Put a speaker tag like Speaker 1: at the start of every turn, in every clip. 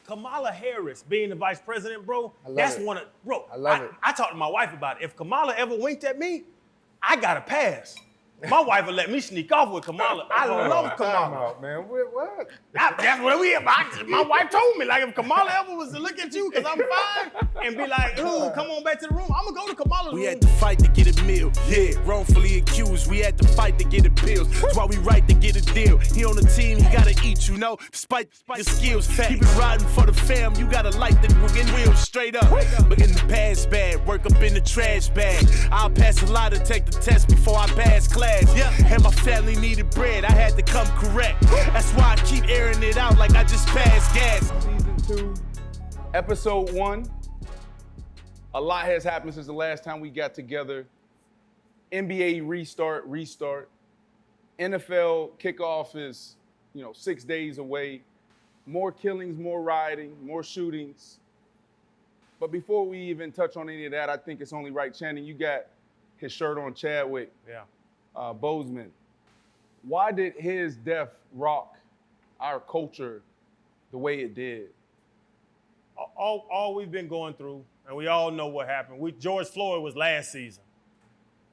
Speaker 1: Kamala Harris being the vice president, bro,
Speaker 2: I love
Speaker 1: that's
Speaker 2: it.
Speaker 1: one of, bro,
Speaker 2: I love it.
Speaker 1: I talked to my wife about it. If Kamala ever winked at me, I got a pass. My wife would let me sneak off with Kamala. I love
Speaker 3: Time
Speaker 1: Kamala.
Speaker 3: out, man. What?
Speaker 1: That's what we about. My wife told me, like, if Kamala ever was to look at you, because I'm fine, and be like, ooh, come on back to the room, I'm going to go to Kamala's room.
Speaker 4: We had to fight to get a meal, yeah. Wrongfully accused, we had to fight to get appeals. That's why we right to get a deal. He on the team, he gotta eat, you know, despite the skills. Keep it riding for the fam, you gotta light the wheels straight up. But in the past bad, work up in the trash bag. I'll pass a lot to take the test before I pass class. Yeah, and my family needed bread, I had to come correct. That's why I keep airing it out like I just passed gas.
Speaker 5: Season 2, episode 1. A lot has happened since the last time we got together. NBA restart. NFL kickoff is, 6 days away. More killings, more rioting, more shootings. But before we even touch on any of that, I think it's only right. Channing, you got his shirt on, Chadwick.
Speaker 1: Yeah.
Speaker 5: Boseman. Why did his death rock our culture the way it did?
Speaker 1: All we've been going through, and we all know what happened. George Floyd was last season,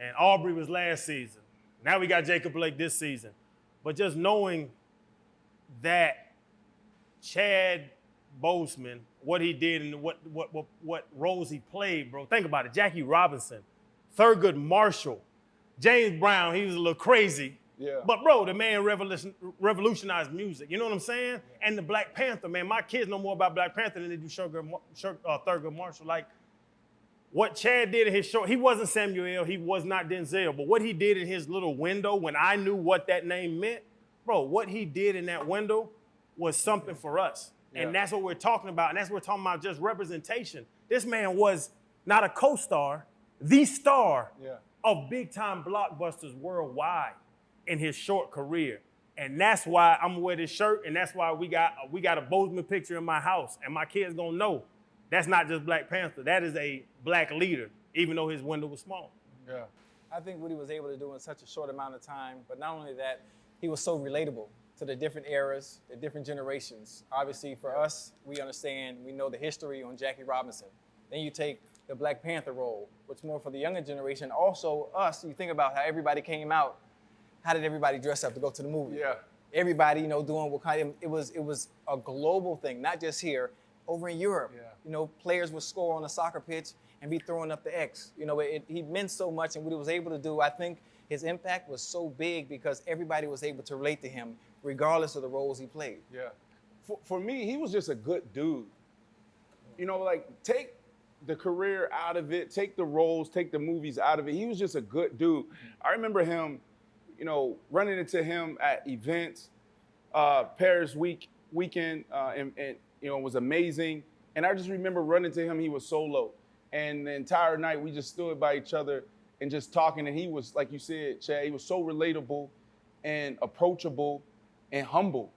Speaker 1: and Aubrey was last season. Now we got Jacob Blake this season. But just knowing that Chad Boseman, what he did and what roles he played, bro. Think about it. Jackie Robinson, Thurgood Marshall, James Brown, he was a little crazy.
Speaker 5: Yeah.
Speaker 1: But, bro, the man revolutionized music. You know what I'm saying? Yeah. And the Black Panther, man. My kids know more about Black Panther than they do Thurgood Marshall. Like, what Chad did in his show, he wasn't Samuel, he was not Denzel, but what he did in his little window when I knew what that name meant, bro, what he did in that window was something for us. Yeah. And that's what we're talking about. And that's what we're talking about, just representation. This man was not a co-star, the star of big-time blockbusters worldwide in his short career. And that's why I'm wearing this shirt, and that's why we got a Boseman picture in my house, and my kids gonna know that's not just Black Panther, that is a black leader, even though his window was small.
Speaker 5: Yeah.
Speaker 2: I think what he was able to do in such a short amount of time, but not only that, he was so relatable to the different eras, the different generations. Obviously for us, we understand, we know the history on Jackie Robinson. Then you take the Black Panther role, which more for the younger generation. Also us, you think about how everybody came out. How did everybody dress up to go to the movie?
Speaker 5: Yeah.
Speaker 2: Everybody, doing what kind of, it was a global thing, not just here, over in Europe. Yeah. Players would score on a soccer pitch and be throwing up the X. He meant so much, and what he was able to do, I think his impact was so big because everybody was able to relate to him, regardless of the roles he played.
Speaker 5: Yeah. For me, he was just a good dude. Take the career out of it, take the roles, take the movies out of it. He was just a good dude. I remember him, running into him at events, Paris weekend, and it was amazing. And I just remember running to him, he was solo. And the entire night we just stood by each other and just talking. And he was, like you said, Chad, he was so relatable and approachable and humble.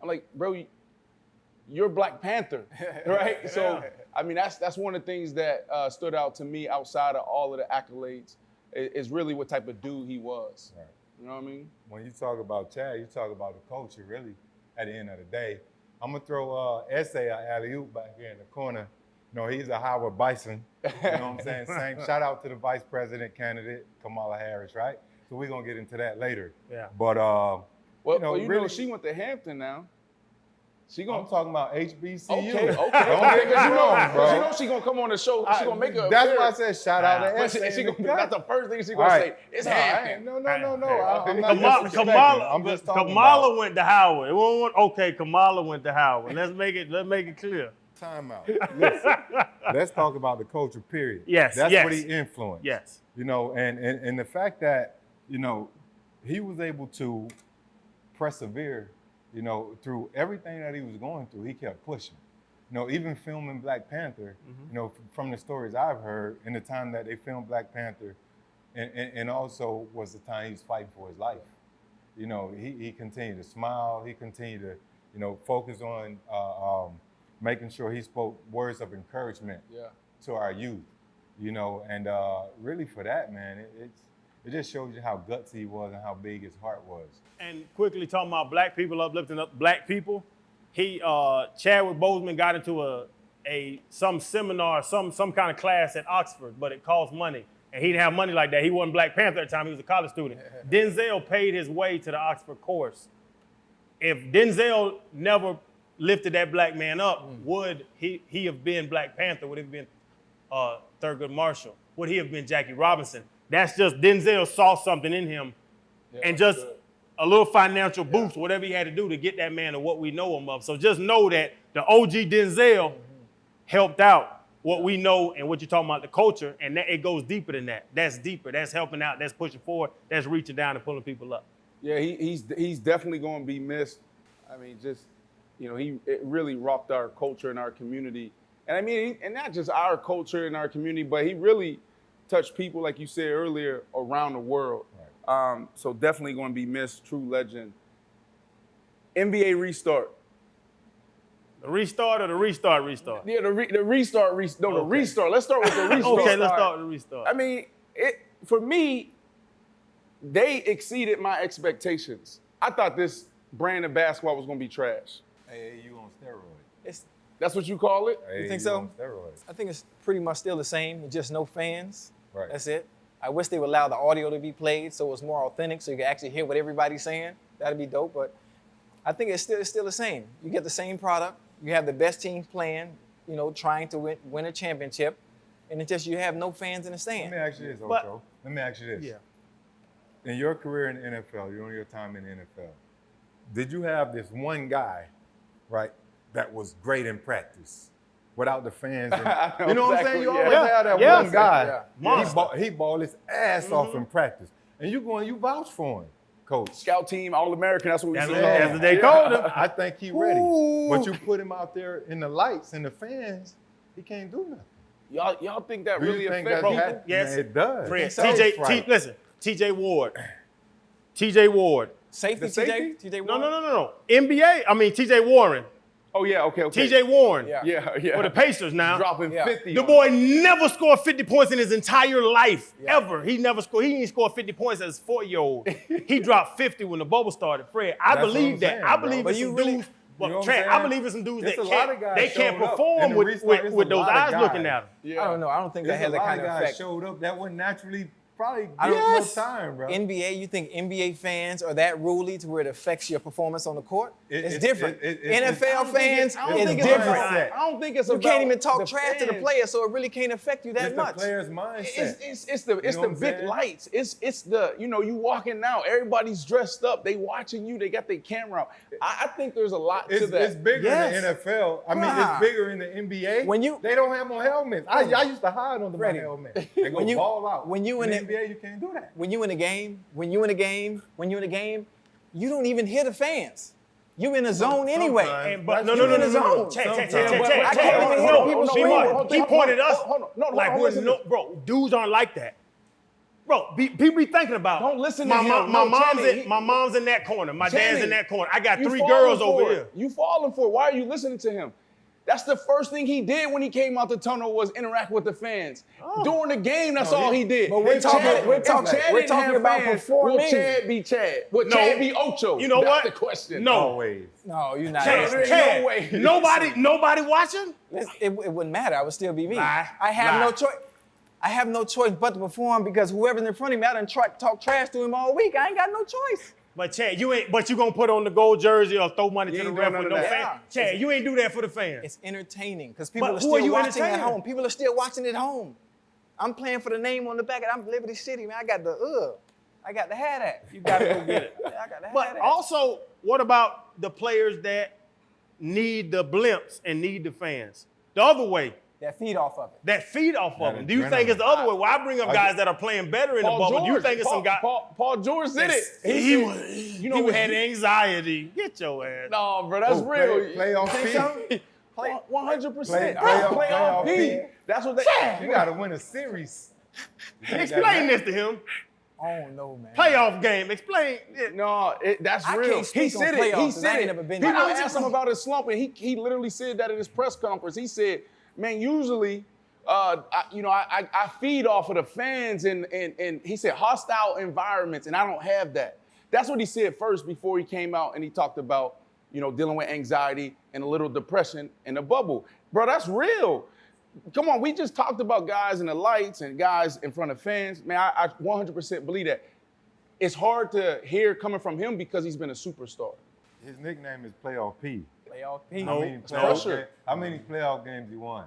Speaker 5: I'm like, bro, you're Black Panther, right? So, I mean, that's one of the things that stood out to me outside of all of the accolades is really what type of dude he was.
Speaker 3: Right.
Speaker 5: You know what I mean?
Speaker 3: When you talk about Chad, you talk about the culture, really, at the end of the day. I'm going to throw Essay an alley-oop back here in the corner. He's a Howard Bison. You know what I'm saying? Same shout out to the vice president candidate, Kamala Harris, right? So we're going to get into that later.
Speaker 1: Yeah.
Speaker 3: But,
Speaker 5: really, she went to Hampton now.
Speaker 3: I'm talking about HBCU.
Speaker 5: Okay.
Speaker 3: Don't get me wrong, bro.
Speaker 5: She gonna come on the show. She gonna make a.
Speaker 3: That's why I said shout out to
Speaker 5: Essay. That's the first thing she gonna say. It's Hampton.
Speaker 3: No. I'm not disrespecting. I'm just talking
Speaker 1: Kamala went to Howard. Okay, Kamala went to Howard. Let's make it clear.
Speaker 3: Time out. Listen, let's talk about the culture, period.
Speaker 1: Yes.
Speaker 3: That's what he influenced.
Speaker 1: Yes.
Speaker 3: And the fact that, he was able to persevere, through everything that he was going through, he kept pushing. Even filming Black Panther, from the stories I've heard, in the time that they filmed Black Panther, and also was the time he was fighting for his life. He continued to smile, he continued to, focus on making sure he spoke words of encouragement to our youth, and really for that, man, it just shows you how gutsy he was and how big his heart was.
Speaker 1: And quickly talking about black people, uplifting up black people, Chadwick Boseman got into some seminar, some kind of class at Oxford, but it cost money. And he didn't have money like that. He wasn't Black Panther at the time. He was a college student. Denzel paid his way to the Oxford course. If Denzel never lifted that black man up, would he have been Black Panther? Would he have been Thurgood Marshall? Would he have been Jackie Robinson? That's just Denzel saw something in him and just a little financial boost, whatever he had to do to get that man to what we know him of. So just know that the OG Denzel helped out what we know and what you're talking about, the culture, and that, it goes deeper than that. That's deeper. That's helping out. That's pushing forward. That's reaching down and pulling people up.
Speaker 5: Yeah, he's definitely going to be missed. I mean, just, it really rocked our culture and our community. And I mean, and not just our culture and our community, but he really touched people, like you said earlier, around the world. Right. So definitely going to be missed, true legend. NBA restart.
Speaker 1: The restart or the restart?
Speaker 5: Yeah, the restart. No, the restart. Let's start with the restart.
Speaker 1: Okay, let's start with the restart.
Speaker 5: I mean, for me, they exceeded my expectations. I thought this brand of basketball was going to be trash.
Speaker 3: AAU on steroids.
Speaker 5: That's what you call it?
Speaker 2: You think
Speaker 3: AAU
Speaker 2: so?
Speaker 3: on steroids.
Speaker 2: I think it's pretty much still the same, with just no fans.
Speaker 3: Right.
Speaker 2: That's it. I wish they would allow the audio to be played so it's more authentic, so you can actually hear what everybody's saying. That'd be dope. But I think it's still the same. You get the same product. You have the best teams playing, trying to win a championship, and it's just you have no fans in the stand.
Speaker 3: Let me ask you this,
Speaker 1: But-
Speaker 3: Ocho. Let me ask you this.
Speaker 1: Yeah.
Speaker 3: In your career in the NFL, your time in the NFL, did you have this one guy, right, that was great in practice without the fans?
Speaker 5: I know
Speaker 3: You know what I'm
Speaker 5: exactly,
Speaker 3: saying? You
Speaker 5: yeah.
Speaker 3: always have that
Speaker 1: Yeah.
Speaker 3: one guy.
Speaker 2: Yeah.
Speaker 1: Monster.
Speaker 3: He balled his ass off in practice. And you vouch for him, coach.
Speaker 5: Scout team, All-American, that's what we
Speaker 1: That's
Speaker 5: see.
Speaker 1: what they called him.
Speaker 3: I think he ready.
Speaker 5: Ooh.
Speaker 3: But you put him out there in the lights and the fans, he can't do nothing.
Speaker 5: Y'all think that
Speaker 3: Do you
Speaker 5: really
Speaker 3: think
Speaker 5: affects
Speaker 3: that's
Speaker 5: people?
Speaker 3: happening?
Speaker 1: Yes.
Speaker 3: Man, it does.
Speaker 1: Fred,
Speaker 3: It sounds right.
Speaker 1: listen, TJ Ward. TJ Ward.
Speaker 2: Safety,
Speaker 5: The safety?
Speaker 2: TJ
Speaker 1: No,
Speaker 2: Warren?
Speaker 1: no. TJ Warren.
Speaker 5: Oh, yeah, okay.
Speaker 1: TJ Warren.
Speaker 2: Yeah.
Speaker 5: Yeah.
Speaker 1: For the Pacers now.
Speaker 5: Dropping
Speaker 2: Yeah.
Speaker 5: 50.
Speaker 1: The
Speaker 5: on
Speaker 1: boy never scored 50 points in his entire life,
Speaker 2: Yeah.
Speaker 1: ever. He never scored. He didn't score 50 points as a 4-year-old. He dropped 50 when the bubble started. Fred, I
Speaker 3: That's what
Speaker 1: believe
Speaker 3: I'm
Speaker 1: that.
Speaker 3: saying,
Speaker 1: I
Speaker 3: bro.
Speaker 1: believe
Speaker 2: But
Speaker 1: it's
Speaker 2: you
Speaker 1: some
Speaker 2: really-
Speaker 1: dudes.
Speaker 3: You know
Speaker 1: Well,
Speaker 3: what
Speaker 1: Trent,
Speaker 3: I'm
Speaker 1: I
Speaker 3: saying?
Speaker 1: believe it's some dudes
Speaker 3: It's
Speaker 1: that
Speaker 3: a lot of guys
Speaker 1: can't
Speaker 3: showed up.
Speaker 1: perform
Speaker 3: In the
Speaker 1: with
Speaker 3: restart, it's a
Speaker 1: those
Speaker 3: lot of
Speaker 1: eyes
Speaker 3: guys.
Speaker 1: looking at them.
Speaker 5: Yeah.
Speaker 2: I don't know. I don't think that
Speaker 3: There's
Speaker 2: has
Speaker 3: a
Speaker 2: that
Speaker 3: lot
Speaker 2: kind
Speaker 3: of
Speaker 2: of
Speaker 3: guys
Speaker 2: effect.
Speaker 3: showed up that would naturally probably
Speaker 2: I
Speaker 3: give
Speaker 2: don't-
Speaker 3: no time, bro.
Speaker 2: NBA, you think NBA fans are that ruly to where it affects your performance on the court? It's different.
Speaker 3: I
Speaker 2: NFL
Speaker 3: don't think
Speaker 2: fans,
Speaker 3: I don't
Speaker 2: it's
Speaker 3: think it's
Speaker 2: different.
Speaker 3: mindset.
Speaker 5: I don't think it's
Speaker 2: You
Speaker 5: about
Speaker 2: can't even talk
Speaker 5: the
Speaker 2: trash to the
Speaker 5: fans.
Speaker 2: player, so it really can't affect you that
Speaker 3: It's
Speaker 2: much.
Speaker 3: the player's mindset.
Speaker 5: It's the
Speaker 3: know what I'm
Speaker 5: big
Speaker 3: saying?
Speaker 5: lights. It's the you walking out. Everybody's dressed up. They watching you. They got their camera out. I think there's a lot to that.
Speaker 3: It's bigger
Speaker 2: Yes.
Speaker 3: in the NFL. I mean,
Speaker 2: Nah.
Speaker 3: it's bigger in the NBA.
Speaker 2: When you-
Speaker 3: they don't have no helmets. I used to hide under my
Speaker 2: Freddie,
Speaker 3: helmet. They go
Speaker 2: when you-
Speaker 3: ball out.
Speaker 2: when you in
Speaker 3: the
Speaker 2: the-
Speaker 3: NBA, you can't do that.
Speaker 2: When you in a game, you don't even hear the fans. You in a zone anyway.
Speaker 1: And, but
Speaker 3: That's
Speaker 1: no,
Speaker 3: true.
Speaker 2: in the zone.
Speaker 1: Check.
Speaker 2: I can't even hear
Speaker 1: No,
Speaker 2: people
Speaker 1: no,
Speaker 2: screaming.
Speaker 1: he pointed us
Speaker 5: Hold on. No,
Speaker 1: like
Speaker 5: hold on,
Speaker 1: we're
Speaker 5: listen.
Speaker 1: bro, dudes aren't like that. Bro, people be thinking about.
Speaker 5: Don't listen to
Speaker 1: my
Speaker 5: him.
Speaker 1: mom-
Speaker 5: No,
Speaker 1: my
Speaker 5: Channing,
Speaker 1: my mom's in that corner. My dad's
Speaker 5: Channing,
Speaker 1: in that corner. I got
Speaker 5: You
Speaker 1: 3
Speaker 5: falling
Speaker 1: girls
Speaker 5: for
Speaker 1: over
Speaker 5: it.
Speaker 1: here.
Speaker 5: You falling for it. Why are you listening to him? That's the first thing he did when he came out the tunnel was interact with the fans. During the game, that's all he did.
Speaker 2: But we're
Speaker 5: If
Speaker 2: talking-
Speaker 5: Chad-
Speaker 2: we're
Speaker 5: if
Speaker 2: talking-
Speaker 5: Chad
Speaker 2: we're
Speaker 5: didn't
Speaker 2: talking
Speaker 5: have
Speaker 2: about
Speaker 5: fans,
Speaker 2: performing.
Speaker 5: Will Chad be Chad? Will
Speaker 1: No.
Speaker 5: Chad be Ocho?
Speaker 1: You know
Speaker 5: That's
Speaker 1: what?
Speaker 5: the question.
Speaker 1: No.
Speaker 3: Always.
Speaker 2: No, you're not.
Speaker 1: Chad,
Speaker 5: There's
Speaker 1: Chad,
Speaker 5: no way.
Speaker 1: nobody watching?
Speaker 2: It wouldn't matter. I would still be me.
Speaker 1: Lie.
Speaker 2: I have
Speaker 1: Lie.
Speaker 2: no choice. I have no choice but to perform because whoever's in front of me, I done talk trash to him all week. I ain't got no choice.
Speaker 1: But Chad, you gonna put on the gold jersey or throw money
Speaker 5: You
Speaker 1: to the
Speaker 5: ain't
Speaker 1: ref
Speaker 5: doing
Speaker 1: with
Speaker 5: none
Speaker 1: no
Speaker 5: of that.
Speaker 1: fans? Chad, you ain't do that for the fans.
Speaker 2: It's entertaining because people
Speaker 1: But
Speaker 2: are
Speaker 1: who are
Speaker 2: still
Speaker 1: you
Speaker 2: watching at
Speaker 1: entertaining?
Speaker 2: home. People are still watching at home. I'm playing for the name on the back, and I'm Liberty City, man. I got to have that.
Speaker 1: You gotta go get it.
Speaker 2: I got to have
Speaker 1: But
Speaker 2: that.
Speaker 1: also, what about the players that need the blimps and need the fans? The other way,
Speaker 2: that feed off of it.
Speaker 1: that feed off of
Speaker 3: That
Speaker 1: them. Do you think it's the other way? Well, I bring up guys that are playing better in the bubble. Do you think it's some guy?
Speaker 5: Paul George did it.
Speaker 1: He
Speaker 5: said-
Speaker 1: was,
Speaker 5: you know
Speaker 1: he
Speaker 5: what
Speaker 1: had anxiety. Get your ass.
Speaker 5: No, bro, that's real.
Speaker 3: Playoff P.
Speaker 5: 100%.
Speaker 3: Playoff
Speaker 5: P.
Speaker 3: P.
Speaker 5: That's what they.
Speaker 3: You got to win a series.
Speaker 1: Explain this to him.
Speaker 2: Oh no, man.
Speaker 1: Playoff game. Explain it.
Speaker 5: No, that's
Speaker 2: I
Speaker 5: real.
Speaker 2: can't speak
Speaker 5: He said
Speaker 2: on
Speaker 5: it.
Speaker 2: playoffs
Speaker 5: He
Speaker 2: 'cause I
Speaker 5: said
Speaker 2: ain't
Speaker 5: it.
Speaker 2: never been
Speaker 5: People
Speaker 2: there.
Speaker 5: asked him about his slump, and he literally said that at his press conference. He said, "Man, usually, I feed off of the fans, and he said hostile environments, and I don't have that." That's what he said first before he came out and he talked about dealing with anxiety and a little depression in the bubble. Bro, that's real. Come on, we just talked about guys in the lights and guys in front of fans. Man, I 100% believe that. It's hard to hear coming from him because he's been a superstar.
Speaker 3: His nickname is Playoff P.
Speaker 2: Playoff P.
Speaker 3: How many playoff games he won?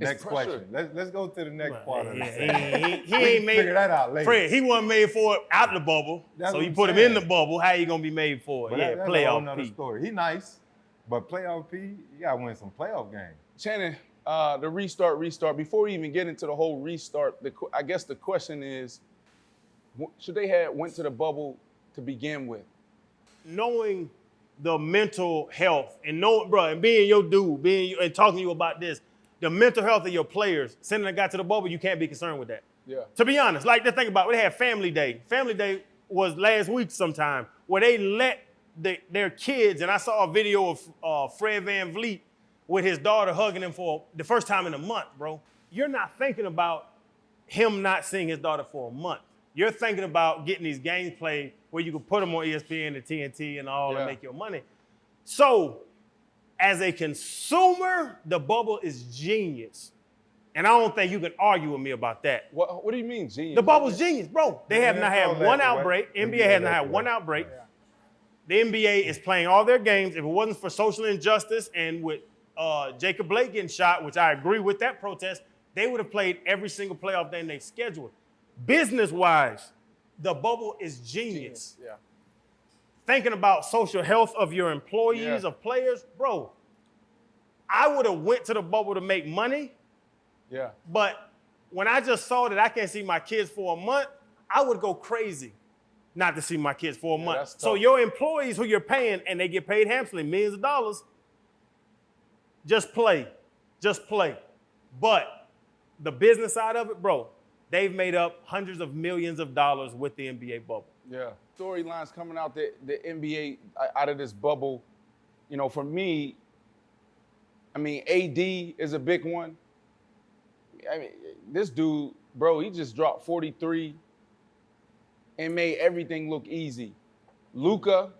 Speaker 3: Next
Speaker 5: pressure.
Speaker 3: question. Let's go to the next part of the
Speaker 1: He
Speaker 3: segment.
Speaker 1: ain't made
Speaker 3: Figure that out later.
Speaker 1: Fred, he wasn't made for it out the bubble.
Speaker 3: That's
Speaker 1: so
Speaker 3: what
Speaker 1: you
Speaker 3: I'm
Speaker 1: put him
Speaker 3: saying.
Speaker 1: in the bubble. How you gonna be made for it?
Speaker 3: But
Speaker 1: Yeah,
Speaker 3: that's a whole
Speaker 1: playoff
Speaker 3: nother
Speaker 1: P.
Speaker 3: story. He nice, but playoff P, you gotta win some playoff games.
Speaker 5: Shannon, the restart. Before we even get into the whole restart, I guess the question is, should they have went to the bubble to begin with?
Speaker 1: Knowing the mental health and knowing, bro, and being your dude, and talking to you about this, the mental health of your players, sending a guy to the bubble, you can't be concerned with that.
Speaker 5: Yeah.
Speaker 1: To be honest, like the thing about, they had Family Day. Family Day was last week sometime where they let their kids, and I saw a video of Fred VanVleet with his daughter hugging him for the first time in a month, bro. You're not thinking about him not seeing his daughter for a month. You're thinking about getting these games played where you can put them on ESPN and TNT and all and make your money. So, as a consumer, the bubble is genius. And I don't think you can argue with me about that.
Speaker 5: What do you mean, genius?
Speaker 1: The bubble's genius, bro. They have not had
Speaker 3: NFL
Speaker 1: one
Speaker 3: that way.
Speaker 1: outbreak. NBA has not had one outbreak. The NBA is playing all their games. If it wasn't for social injustice and with Jacob Blake getting shot, which I agree with that protest, they would have played every single playoff game they scheduled. Business-wise, the bubble is genius.
Speaker 5: Yeah.
Speaker 1: Thinking about social health of your employees, of players, bro, I would have went to the bubble to make money,
Speaker 5: Yeah.
Speaker 1: but when I just saw that I can't see my kids for a month, I would go crazy not to see my kids for a month.
Speaker 5: that's
Speaker 1: So
Speaker 5: tough.
Speaker 1: your employees who you're paying, and they get paid handsomely, millions of dollars, just play. But the business side of it, bro, they've made up hundreds of millions of dollars with the NBA bubble.
Speaker 5: Yeah. Storylines coming out the NBA out of this bubble. For me, I mean, AD is a big one. I mean, this dude, bro, he just dropped 43 and made everything look easy. Luka,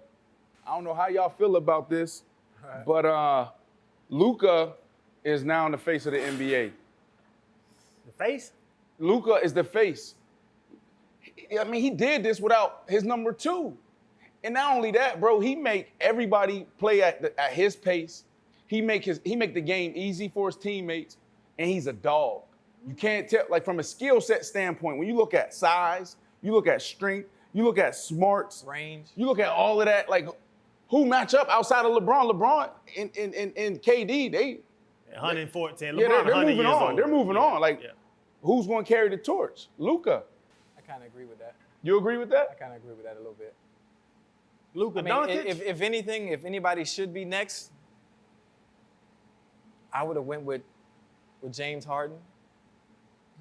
Speaker 5: I don't know how y'all feel about this, but Luka is now in the face of the NBA.
Speaker 1: The face?
Speaker 5: Luka is the face. I mean, he did this without his number 2. And not only that, bro, he make everybody play at his pace. He make the game easy for his teammates, and he's a dog. You can't tell, like from a skill set standpoint, when you look at size, you look at strength, you look at smarts,
Speaker 2: Range.
Speaker 5: you look at all of that, like who match up outside of LeBron? LeBron and KD, they
Speaker 1: 114.
Speaker 5: yeah,
Speaker 1: LeBron,
Speaker 5: they're
Speaker 1: 100
Speaker 5: moving
Speaker 1: years
Speaker 5: on.
Speaker 1: old.
Speaker 5: They're moving on. Like,
Speaker 1: yeah.
Speaker 5: who's going to carry the torch? Luka.
Speaker 2: I kind of agree with that.
Speaker 5: You agree with
Speaker 2: I
Speaker 5: that?
Speaker 2: kind of agree with that a little bit.
Speaker 1: Luka
Speaker 2: I mean,
Speaker 1: Doncic?
Speaker 2: if anything, if anybody should be next, I would have went with James Harden,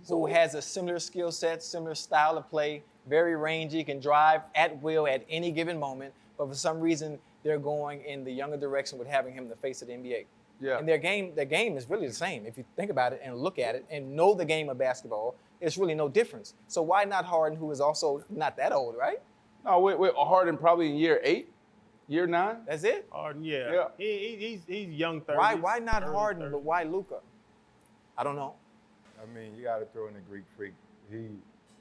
Speaker 2: who has a similar skill set, similar style of play, very rangy, can drive at will at any given moment. But for some reason, they're going in the younger direction with having him the face of the NBA.
Speaker 5: Yeah.
Speaker 2: And their game is really the same. If you think about it and look at it and know the game of basketball, it's really no difference. So why not Harden, who is also not that old, right?
Speaker 5: No, with Harden probably in year 8, year 9.
Speaker 2: That's it.
Speaker 1: Harden, yeah.
Speaker 5: Yeah.
Speaker 1: He's young 30s.
Speaker 2: Why not
Speaker 1: early
Speaker 2: Harden,
Speaker 1: 30s.
Speaker 2: but why Luka? I don't know.
Speaker 3: I mean, you got to throw in the Greek freak.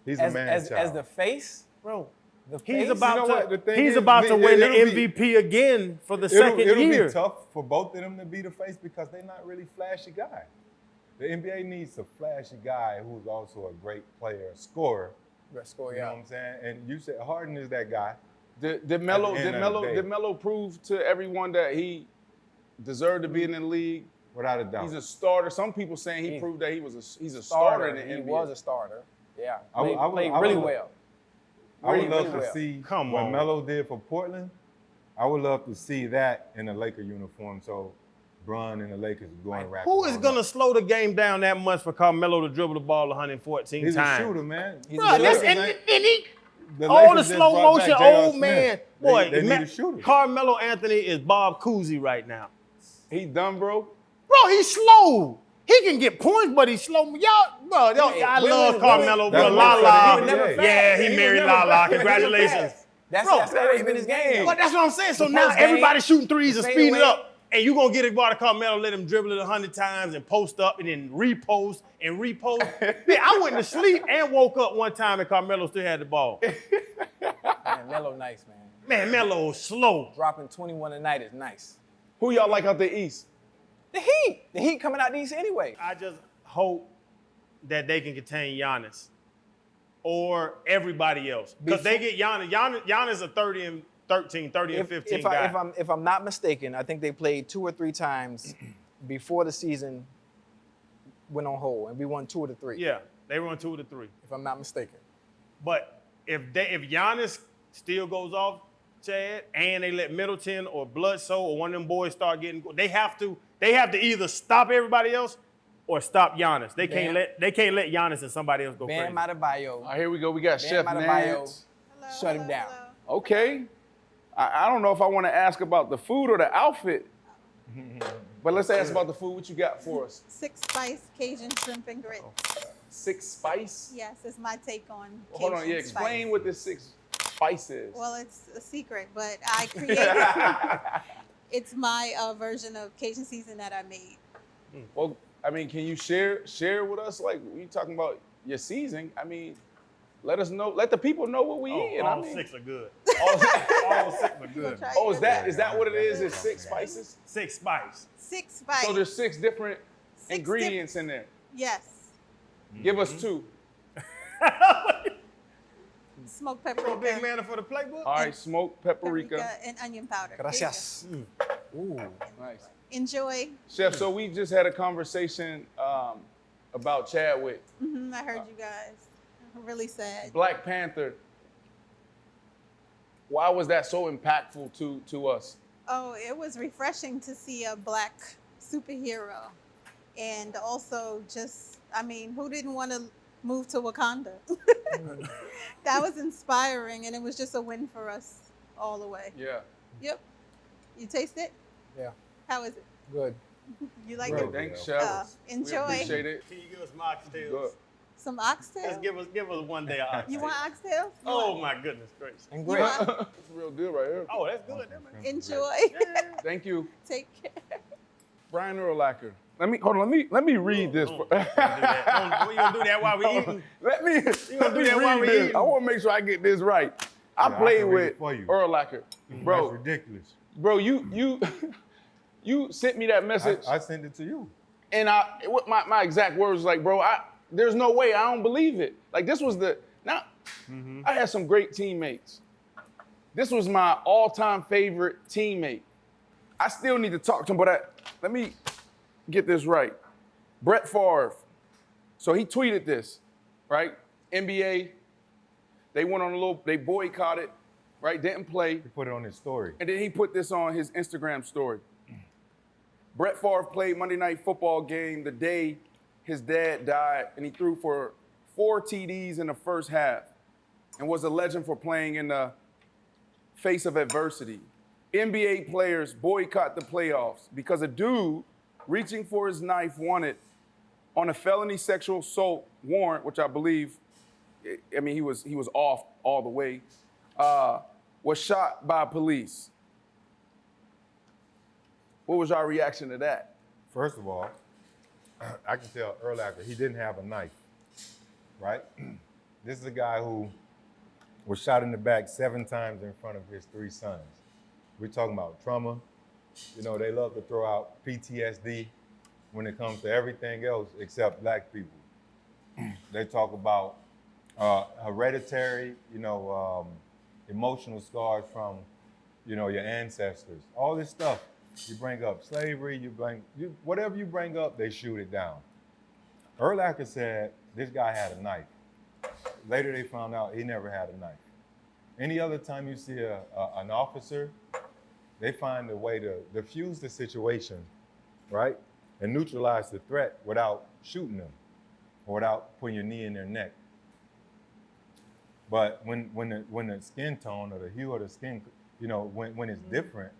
Speaker 3: He's a man
Speaker 2: As
Speaker 3: child.
Speaker 2: the face,
Speaker 1: Bro,
Speaker 2: the
Speaker 1: he's
Speaker 2: face?
Speaker 1: about
Speaker 3: You know what? The
Speaker 1: to
Speaker 3: thing
Speaker 1: he's
Speaker 3: is,
Speaker 1: about to win the
Speaker 3: it'll be-
Speaker 1: MVP again for the second
Speaker 3: it'll
Speaker 1: year.
Speaker 3: be tough for both of them to be the face because they're not really flashy guy. The NBA needs a flashy guy who's also a great player, a scorer.
Speaker 2: Best score,
Speaker 3: You know
Speaker 2: yeah.
Speaker 3: what I'm saying? And you said Harden is that guy.
Speaker 5: Did Melo
Speaker 3: At the end of the day.
Speaker 5: prove to everyone that he deserved to be in the league?
Speaker 3: Without a doubt.
Speaker 5: He's a starter. Some people saying he proved that he's a starter in the
Speaker 2: He
Speaker 5: NBA.
Speaker 2: was a starter. Yeah.
Speaker 3: I would-
Speaker 2: Played
Speaker 3: I would-
Speaker 2: really well.
Speaker 3: I would
Speaker 2: really,
Speaker 3: love
Speaker 2: really
Speaker 3: to
Speaker 2: well.
Speaker 3: see
Speaker 1: Come
Speaker 3: what
Speaker 1: on.
Speaker 3: Melo did for Portland. I would love to see that in a Laker uniform. So Bron and the Lakers going rapid.
Speaker 1: Who is gonna slow the game down that much for Carmelo to dribble the ball 114
Speaker 3: He's
Speaker 1: times?
Speaker 3: a shooter, man.
Speaker 2: He's
Speaker 1: Bro,
Speaker 2: a
Speaker 1: that's
Speaker 2: shooter.
Speaker 1: and he
Speaker 3: The
Speaker 1: all the
Speaker 3: Lakers just
Speaker 1: slow
Speaker 3: brought back
Speaker 1: motion
Speaker 3: J.R.
Speaker 1: old
Speaker 3: Smith.
Speaker 1: man. Boy,
Speaker 3: they need
Speaker 1: man,
Speaker 3: a shooter.
Speaker 1: Carmelo Anthony is Bob Cousy right now.
Speaker 5: He done, bro.
Speaker 1: Bro, he's slow. He can get points, but he's slow. I
Speaker 2: Hey,
Speaker 1: love
Speaker 2: women-
Speaker 1: Carmelo, bro.
Speaker 3: That's
Speaker 1: La
Speaker 3: what
Speaker 1: La.
Speaker 3: he would never
Speaker 1: Yeah,
Speaker 2: fast.
Speaker 1: he
Speaker 2: He
Speaker 1: married
Speaker 2: was
Speaker 1: La
Speaker 2: never
Speaker 1: La.
Speaker 2: fast.
Speaker 1: Congratulations.
Speaker 2: That's
Speaker 1: Bro,
Speaker 2: that's always been his game.
Speaker 1: But that's what I'm saying. So
Speaker 2: The
Speaker 1: now
Speaker 2: post game,
Speaker 1: everybody's shooting threes
Speaker 2: the
Speaker 1: and speeding
Speaker 2: fadeaway.
Speaker 1: it up. And you going to get it by the Carmelo, let him dribble it 100 times and post up and then repost and repost. Man, I went to sleep and woke up one time and Carmelo still had the ball.
Speaker 2: Man, Melo nice, man.
Speaker 1: Man, Melo was slow.
Speaker 2: Dropping 21 a night is nice.
Speaker 5: Who y'all like out the East?
Speaker 2: The Heat coming out the East anyway.
Speaker 1: I just hope that they can contain Giannis or everybody else. Because they get Giannis. Giannis a 30 and 13, 30 and 15 guy.
Speaker 2: If I'm not mistaken, I think they played 2 or 3 times before the season went on hold, and we won 2 of the 3.
Speaker 1: Yeah, they run 2 of the 3.
Speaker 2: If I'm not mistaken.
Speaker 1: But if Giannis still goes off, Chad, and they let Middleton or Bledsoe or one of them boys start getting, they have to either stop everybody else or stop Giannis. They can't let Giannis and somebody else go
Speaker 2: Bam
Speaker 1: crazy.
Speaker 2: Adebayo.
Speaker 5: All right, here we go. We got Chef
Speaker 2: Bam Adebayo.
Speaker 5: Nance.
Speaker 2: Shut him down.
Speaker 5: Okay. I don't know if I want to ask about the food or the outfit, but let's ask about the food. What you got for us?
Speaker 6: 6 spice Cajun shrimp and grits.
Speaker 5: 6 spice?
Speaker 6: Yes, it's my take on Cajun
Speaker 5: Hold on, yeah. Explain
Speaker 6: spice.
Speaker 5: what this 6 spice is.
Speaker 6: Well, it's a secret, but I created. It's my version of Cajun season that I made.
Speaker 5: Well, I mean, can you share with us? Like, when you talking about your seasoning, I mean, let us know. Let the people know what we eat.
Speaker 1: All
Speaker 5: I mean,
Speaker 1: 6 are good.
Speaker 5: all 6
Speaker 1: All 6 are good.
Speaker 6: Try
Speaker 5: Oh,
Speaker 6: it.
Speaker 5: is that what it is? It's 6 spices?
Speaker 1: 6 spice.
Speaker 6: 6 spice.
Speaker 5: So there's 6 different
Speaker 6: 6
Speaker 5: ingredients in there.
Speaker 6: Yes.
Speaker 5: Give us 2.
Speaker 6: Smoked
Speaker 1: You a big
Speaker 6: paprika.
Speaker 1: man for the playbook?
Speaker 5: All right, smoked paprika.
Speaker 6: Paprika and onion powder. There you go.
Speaker 2: Gracias. Ooh.
Speaker 5: Nice.
Speaker 6: Enjoy.
Speaker 5: Chef, so we just had a conversation about Chadwick.
Speaker 6: I heard you guys. Really sad.
Speaker 5: Black Panther. Why was that so impactful to us?
Speaker 6: Oh, it was refreshing to see a black superhero. And also just, I mean, who didn't want to move to Wakanda? That was inspiring, and it was just a win for us all the way.
Speaker 5: Yeah.
Speaker 6: Yep. You taste it?
Speaker 2: Yeah.
Speaker 6: How is it?
Speaker 2: Good.
Speaker 6: You like
Speaker 3: Great.
Speaker 6: it?
Speaker 5: Thanks, Chef. We
Speaker 6: Enjoy.
Speaker 5: appreciate it.
Speaker 1: Can you give us my oxtails?
Speaker 5: Good.
Speaker 6: Some
Speaker 1: Just
Speaker 6: oxtail?
Speaker 1: give us one day of oxtails.
Speaker 6: You want oxtail?
Speaker 1: Oh my goodness gracious.
Speaker 2: And
Speaker 6: You
Speaker 2: great.
Speaker 6: want-
Speaker 5: That's real good right here.
Speaker 1: Oh, that's good. That man.
Speaker 6: Enjoy.
Speaker 5: Thank you.
Speaker 6: Take care.
Speaker 5: Brian Urlacher. Let me read this.
Speaker 1: Don't do that. You gonna do that while we eating?
Speaker 5: Let me.
Speaker 1: You gonna do that while we
Speaker 5: this.
Speaker 1: eating?
Speaker 5: I want to make sure I get this right. I
Speaker 3: Yeah, I
Speaker 5: played
Speaker 3: can read
Speaker 5: with
Speaker 3: it for you.
Speaker 5: Urlacher,
Speaker 3: That's
Speaker 5: bro.
Speaker 3: ridiculous.
Speaker 5: Bro, you sent me that message,
Speaker 3: I sent it to you.
Speaker 5: and what my exact words was like, bro, there's no way, I don't believe it. Like this was I had some great teammates. This was my all-time favorite teammate. I still need to talk to him, but let me get this right. Brett Favre. So he tweeted this, right? NBA, they went on they boycotted, right? Didn't play.
Speaker 3: He put it on his story.
Speaker 5: And then he put this on his Instagram story. Brett Favre played Monday Night Football game the day his dad died, and he threw for 4 TDs in the first half and was a legend for playing in the face of adversity. NBA players boycott the playoffs because a dude reaching for his knife wanted on a felony sexual assault warrant, which I believe, I mean, he was off all the way, was shot by police. What was our reaction to that?
Speaker 3: First of all, I can tell Urlacher he didn't have a knife, right? This is a guy who was shot in the back 7 times in front of his 3 sons. We're talking about trauma. You know, they love to throw out PTSD when it comes to everything else except black people. They talk about hereditary, emotional scars from, your ancestors. All this stuff. You bring up slavery, whatever you bring up, they shoot it down. Urlacher said this guy had a knife. Later they found out he never had a knife. Any other time you see an officer, they find a way to diffuse the situation, right? And neutralize the threat without shooting them or without putting your knee in their neck. But when the skin tone or the hue of the skin, when it's different,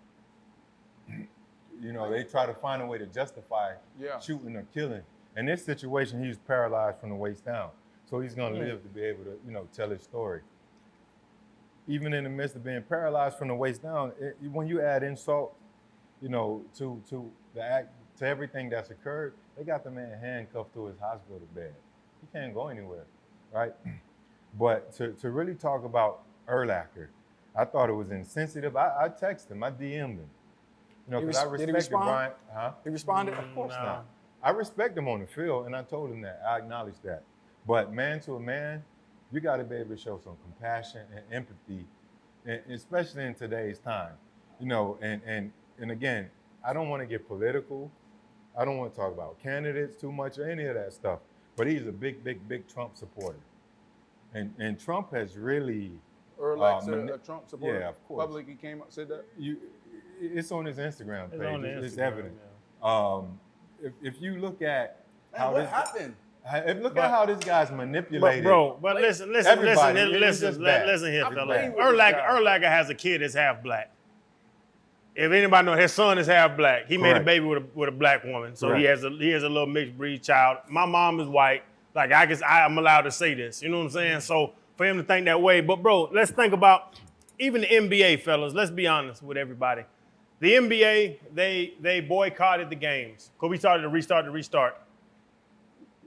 Speaker 3: they try to find a way to justify shooting or killing. In this situation, he's paralyzed from the waist down. So he's gonna live to be able to, tell his story. even in the midst of being paralyzed from the waist down, when you add insult, to the act, to everything that's occurred, they got the man handcuffed to his hospital bed. He can't go anywhere, right? But to really talk about Urlacher, I thought it was insensitive. I texted him, I DM'd him. Because I
Speaker 2: Did he
Speaker 3: respected
Speaker 2: respond?
Speaker 3: Brian. Huh?
Speaker 2: He responded?
Speaker 3: Of course
Speaker 1: No.
Speaker 3: not. I respect him on the field, and I told him that. I acknowledge that. But man to a man, you got to be able to show some compassion and empathy, and especially in today's time. And again, I don't want to get political. I don't want to talk about candidates too much or any of that stuff. But he's a big, big, big Trump supporter. And Trump has really...
Speaker 5: Urlacher, a Trump supporter?
Speaker 3: Yeah, of course.
Speaker 5: Publicly came out, said that?
Speaker 3: It's on his Instagram page.
Speaker 1: It's on the
Speaker 3: It's
Speaker 1: Instagram,
Speaker 3: evident. If you look at how
Speaker 5: Man, what
Speaker 3: this...
Speaker 5: happened?
Speaker 3: Look at how this guy's manipulated.
Speaker 1: But listen here,
Speaker 3: everybody, it's just bad.
Speaker 1: listen here,
Speaker 5: I'm
Speaker 1: fella.
Speaker 5: playing with this guy.
Speaker 1: Urlacher has a kid that's half black. If anybody know, his son is half black. He made a
Speaker 3: Correct.
Speaker 1: baby with a black woman, so he
Speaker 3: Correct.
Speaker 1: has a little mixed breed child. My mom is white. Like I'm allowed to say this. You know what I'm saying? So for him to think that way, but bro, let's think about even the NBA, fellas. Let's be honest with everybody. The NBA, they boycotted the games because we started to restart.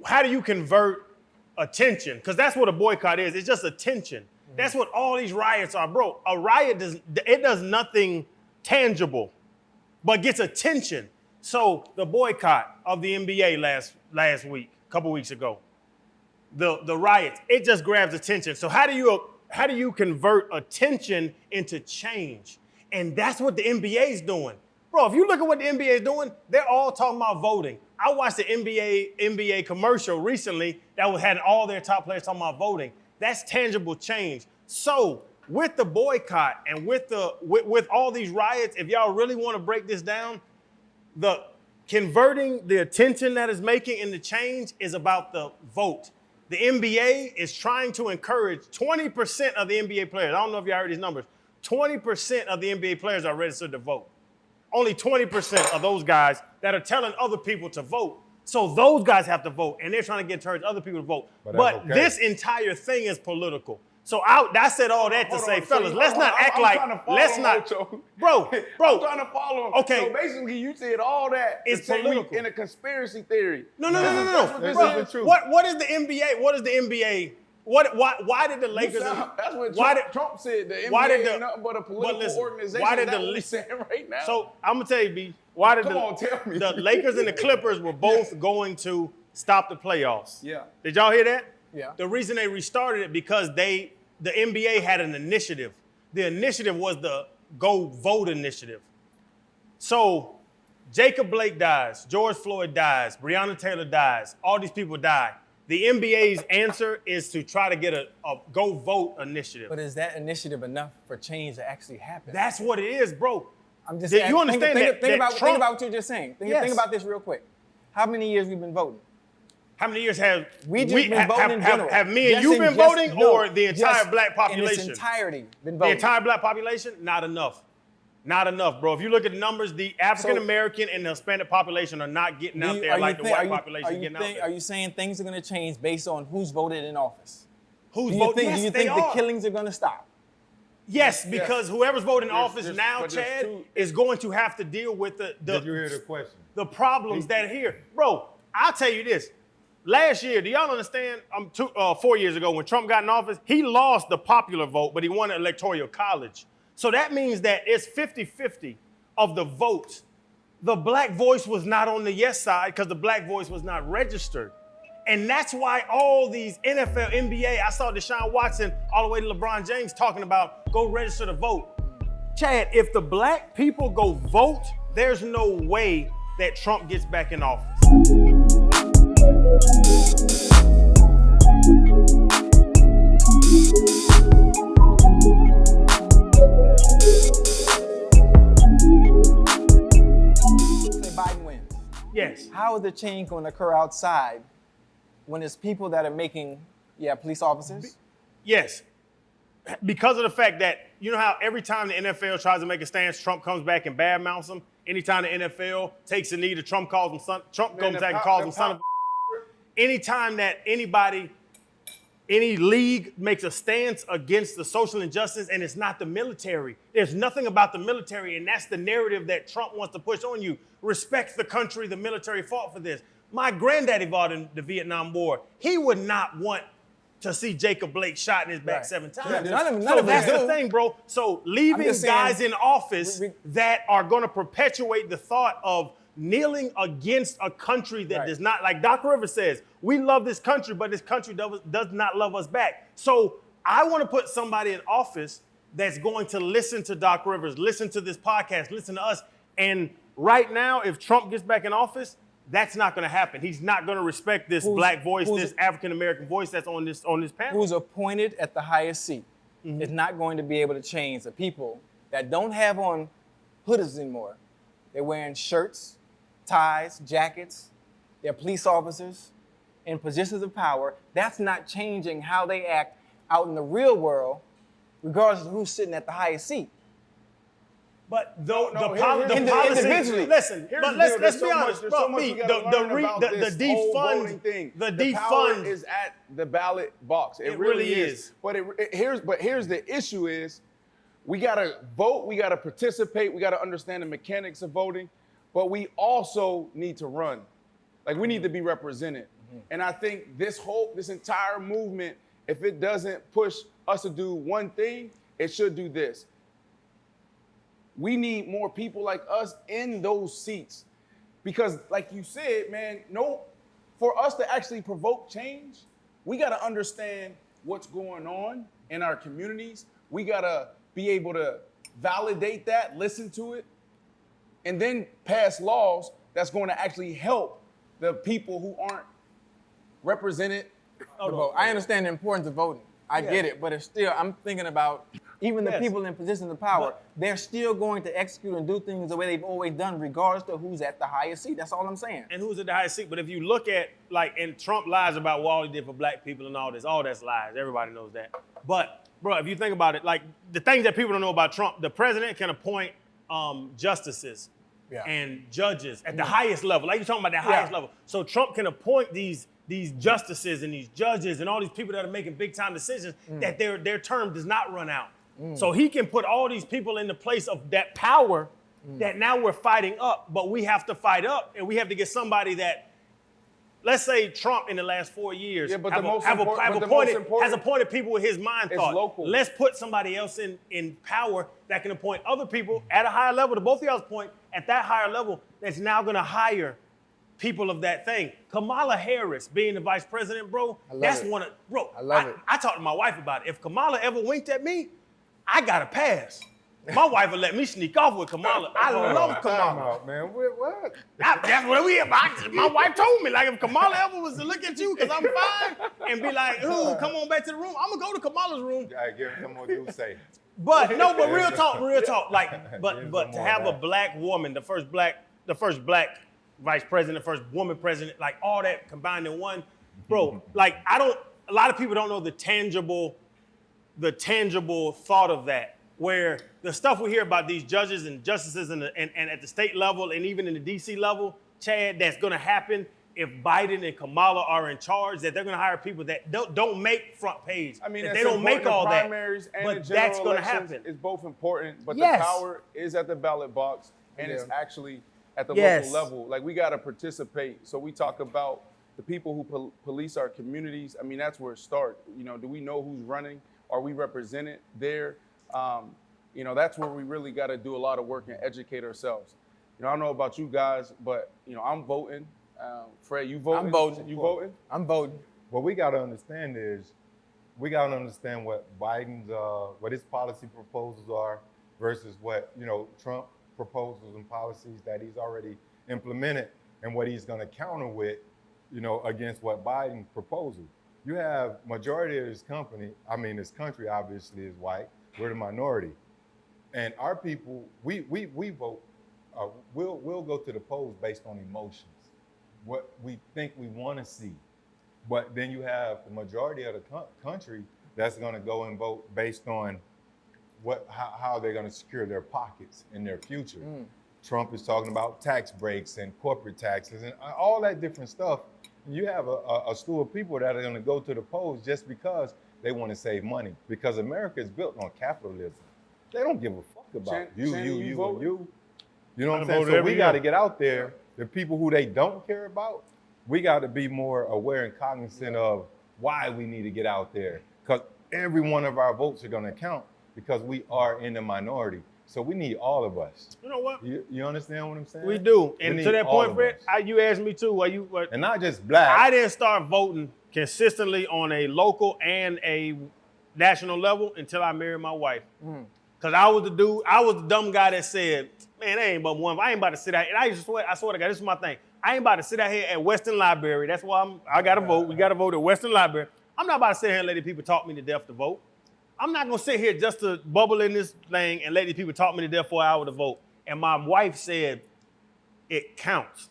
Speaker 1: How do you convert attention? Because that's what a boycott is. It's just attention. That's what all these riots are, bro. A riot does nothing tangible, but gets attention. So the boycott of the NBA last week, a couple weeks ago, the riots, it just grabs attention. So how do you convert attention into change? And that's what the NBA is doing. Bro, if you look at what the NBA is doing, they're all talking about voting. I watched the NBA commercial recently that had all their top players talking about voting. That's tangible change. So with the boycott and with all these riots, if y'all really want to break this down, the converting the attention that is making in the change is about the vote. The NBA is trying to encourage 20% of the NBA players. I don't know if y'all heard these numbers. 20% of the NBA players are registered to vote. Only 20% of those guys that are telling other people to vote. So those guys have to vote, and they're trying to encourage other people to vote.
Speaker 3: But
Speaker 1: But
Speaker 3: that's okay.
Speaker 1: this entire thing is political. So I said all that to
Speaker 5: Hold
Speaker 1: say,
Speaker 5: on, so
Speaker 1: fellas, let's not act
Speaker 5: I'm
Speaker 1: like,
Speaker 5: trying to follow
Speaker 1: let's
Speaker 5: him,
Speaker 1: not,
Speaker 5: Ocho.
Speaker 1: bro.
Speaker 5: I'm trying to follow him.
Speaker 1: Okay.
Speaker 5: So basically, you said all that
Speaker 1: It's
Speaker 5: to say we
Speaker 1: political.
Speaker 5: in a conspiracy theory.
Speaker 1: No.
Speaker 5: That's what
Speaker 3: This
Speaker 5: this
Speaker 3: is the
Speaker 5: is.
Speaker 3: truth.
Speaker 1: What is the NBA? What is the NBA? Why did the Lakers?
Speaker 5: That's what
Speaker 1: why
Speaker 5: Trump said. The NBA
Speaker 1: why did the-
Speaker 5: ain't nothing but a political
Speaker 1: listen,
Speaker 5: organization.
Speaker 1: why did
Speaker 5: That's
Speaker 1: the-
Speaker 5: what we saying right now.
Speaker 1: So I'm gonna tell you, B. Why did
Speaker 5: Come on, tell me.
Speaker 1: the Lakers and the Clippers were both going to stop the playoffs?
Speaker 5: Yeah.
Speaker 1: Did y'all hear that?
Speaker 2: Yeah.
Speaker 1: The reason they restarted it because the NBA had an initiative. The initiative was the Go Vote initiative. So Jacob Blake dies, George Floyd dies, Breonna Taylor dies, all these people die. The NBA's answer is to try to get a Go Vote initiative.
Speaker 2: But is that initiative enough for change to actually happen?
Speaker 1: That's what it is, bro.
Speaker 2: I'm just
Speaker 1: Did
Speaker 2: saying,
Speaker 1: you understand
Speaker 2: think
Speaker 1: that
Speaker 2: about
Speaker 1: Trump-
Speaker 2: what you're just saying. Think
Speaker 1: Yes.
Speaker 2: about this real quick. How many years we've been voting?
Speaker 1: How many years have
Speaker 2: We just been voting in general.
Speaker 1: have me and
Speaker 2: Just
Speaker 1: you
Speaker 2: in
Speaker 1: been
Speaker 2: just-
Speaker 1: voting,
Speaker 2: no,
Speaker 1: or the entire
Speaker 2: just
Speaker 1: black
Speaker 2: in
Speaker 1: population?
Speaker 2: its entirety been
Speaker 1: The
Speaker 2: voting.
Speaker 1: entire black population? Not enough. Not enough, bro. If you look at the numbers, the African American and the Hispanic population are not getting out there like the white population getting out there.
Speaker 2: Are you saying things are going to change based on who's voted in office?
Speaker 1: Who's
Speaker 2: Do you
Speaker 1: voting?
Speaker 2: think,
Speaker 1: Yes,
Speaker 2: do you
Speaker 1: they
Speaker 2: think the
Speaker 1: are.
Speaker 2: killings are going to stop?
Speaker 1: Yes, because whoever's voting in office
Speaker 5: there's-
Speaker 1: now,
Speaker 5: but there's
Speaker 1: Chad,
Speaker 5: two-
Speaker 1: is going to have to deal with
Speaker 3: Did you hear the question?
Speaker 1: the problems that are here. Bro, I'll tell you this. Last year, do y'all understand? 4 years ago, when Trump got in office, he lost the popular vote, but he won the Electoral College. So that means that it's 50-50 of the votes. The black voice was not on the yes side because the black voice was not registered. And that's why all these NFL, NBA, I saw Deshaun Watson all the way to LeBron James talking about go register to vote. Chad, if the black people go vote, there's no way that Trump gets back in office.
Speaker 2: Say Biden wins.
Speaker 1: Yes.
Speaker 2: How is the change going to occur outside when it's people that are making, police officers?
Speaker 1: Yes. Because of the fact that, you know how every time the NFL tries to make a stance, Trump comes back and badmouths them? Anytime the NFL takes a knee to Trump comes back and calls him son of a. Anytime that anybody any league makes a stance against the social injustice, and it's not the military. There's nothing about the military, and that's the narrative that Trump wants to push on you. Respect the country, the military fought for this. My granddaddy fought in the Vietnam War. He would not want to see Jacob Blake shot in his back 7 times.
Speaker 2: Yeah, none of
Speaker 1: So
Speaker 2: us
Speaker 1: that's
Speaker 2: do.
Speaker 1: the thing, bro. So leaving
Speaker 2: just saying,
Speaker 1: guys in office that are going to perpetuate the thought of kneeling against a country that does not, like Doc Rivers says, we love this country, but this country does not love us back. So I want to put somebody in office that's going to listen to Doc Rivers, listen to this podcast, listen to us. And right now, if Trump gets back in office, that's not going to happen. He's not going to respect this black voice, this African-American voice that's on this panel.
Speaker 2: Who's appointed at the highest seat is not going to be able to change the people that don't have on hoodies anymore. They're wearing shirts, ties, jackets. They're police officers in positions of power. That's not changing how they act out in the real world, regardless of who's sitting at the highest seat.
Speaker 1: But the
Speaker 2: individually.
Speaker 1: policy, listen,
Speaker 5: Here's
Speaker 1: but
Speaker 5: the
Speaker 1: let's
Speaker 5: deal. There's
Speaker 1: be
Speaker 5: so
Speaker 1: honest,
Speaker 5: much-
Speaker 1: bro.
Speaker 5: there's so much we gotta learn about this
Speaker 1: The
Speaker 5: whole voting
Speaker 1: defund
Speaker 5: thing.
Speaker 1: the
Speaker 5: The power
Speaker 1: defund
Speaker 5: is at the ballot box. It
Speaker 1: really
Speaker 5: really
Speaker 1: is.
Speaker 5: is. But here's the issue is we gotta vote, we gotta participate, we gotta understand the mechanics of voting, but we also need to run. Like we need to be represented. And I think this entire movement, if it doesn't push us to do one thing, it should do this. We need more people like us in those seats. Because like you said, man, for us to actually provoke change, we gotta understand what's going on in our communities. We gotta be able to validate that, listen to it, and then pass laws that's going to actually help the people who aren't represented.
Speaker 2: To vote. I understand the importance of voting. I get it, but it's still, I'm thinking about even the people in positions of power, they're still going to execute and do things the way they've always done, regardless of who's at the highest seat. That's all I'm saying.
Speaker 1: and who's at the highest seat. But if you look at, and Trump lies about what all he did for black people and all that's lies. Everybody knows that. But, bro, if you think about it, the things that people don't know about Trump, the president can appoint justices and judges at the highest level. Like you're talking about the highest level. So Trump can appoint these justices and these judges and all these people that are making big time decisions that their term does not run out. So he can put all these people in the place of that power that now we're fighting up, but we have to fight up and we have to get somebody that, let's say Trump in the last 4 years
Speaker 5: Yeah, but
Speaker 1: has appointed people with his mind thought.
Speaker 5: local.
Speaker 1: Let's put somebody else in power that can appoint other people at a higher level, to both of y'all's point, at that higher level, that's now gonna hire people of that thing. Kamala Harris being the vice president, bro, that's one of, bro,
Speaker 2: I love it.
Speaker 1: I talked to my wife about it. If Kamala ever winked at me, I got to pass. My wife would let me sneak off with Kamala. I love
Speaker 3: Time
Speaker 1: Kamala.
Speaker 3: out, man. What?
Speaker 1: That's what we about. My wife told me, if Kamala ever was to look at you, because I'm fine, and be like, ooh, come on back to the room, I'm going to go to Kamala's room.
Speaker 3: I give him what you say.
Speaker 1: But real talk. But to have a black woman, the first black vice president, the first woman president, all that combined in one, bro, a lot of people don't know the tangible thought of that, where the stuff we hear about these judges and justices and at the state level and even in the DC level, Chad, that's gonna happen if Biden and Kamala are in charge, that they're gonna hire people that don't make front page.
Speaker 5: I mean,
Speaker 1: that
Speaker 5: it's
Speaker 1: they don't make
Speaker 5: important.
Speaker 1: all
Speaker 5: The
Speaker 1: that.
Speaker 5: primaries and
Speaker 1: But
Speaker 5: the general
Speaker 1: that's gonna
Speaker 5: elections
Speaker 1: happen.
Speaker 5: is both important, but
Speaker 1: Yes.
Speaker 5: the power is at the ballot box, and it's actually at the
Speaker 1: Yes.
Speaker 5: local level. We got to participate. So we talk about the people who police our communities. I mean, that's where it starts. Do we know who's running? Are we represented there? That's where we really got to do a lot of work and educate ourselves. I don't know about you guys, but I'm voting. Fred, you voting?
Speaker 2: I'm voting.
Speaker 5: You voting?
Speaker 2: I'm voting.
Speaker 3: What we got to understand is, we got to understand what Biden's, what his policy proposals are versus what, Trump proposals and policies that he's already implemented and what he's going to counter with, against what Biden proposal. You have majority of this country obviously is white. We're the minority. And our people, we vote, we'll go to the polls based on emotions, what we think we want to see. But then you have the majority of the country that's going to go and vote based on how they're going to secure their pockets in their future. Trump is talking about tax breaks and corporate taxes and all that different stuff. You have a slew of people that are going to go to the polls just because they want to save money. Because America is built on capitalism. They don't give a fuck about
Speaker 5: Shannon,
Speaker 3: you,
Speaker 5: you
Speaker 3: and
Speaker 5: vote?
Speaker 3: you. You know what
Speaker 1: I
Speaker 3: I'm saying?
Speaker 1: vote
Speaker 3: So
Speaker 1: every
Speaker 3: we got to
Speaker 1: year.
Speaker 3: get out there. The people who they don't care about, we got to be more aware and cognizant of why we need to get out there. Because every one of our votes are going to count because we are in the minority. So we need all of us.
Speaker 1: You know what?
Speaker 3: You understand what I'm saying?
Speaker 1: We do.
Speaker 3: We
Speaker 1: And
Speaker 3: need
Speaker 1: to that
Speaker 3: all
Speaker 1: point,
Speaker 3: of
Speaker 1: Fred,
Speaker 3: us.
Speaker 1: you asked me too.
Speaker 3: And not just black.
Speaker 1: I didn't start voting consistently on a local and a national level until I married my wife. Cause I was the dumb guy that said, man, that ain't but one. I ain't about to sit out. And I swear to God, this is my thing. I ain't about to sit out here at Western Library. That's why I gotta vote. We gotta vote at Western Library. I'm not about to sit here and let these people talk me to death to vote. I'm not gonna sit here just to bubble in this thing and let these people talk me to death for an hour to vote. And my wife said, it counts.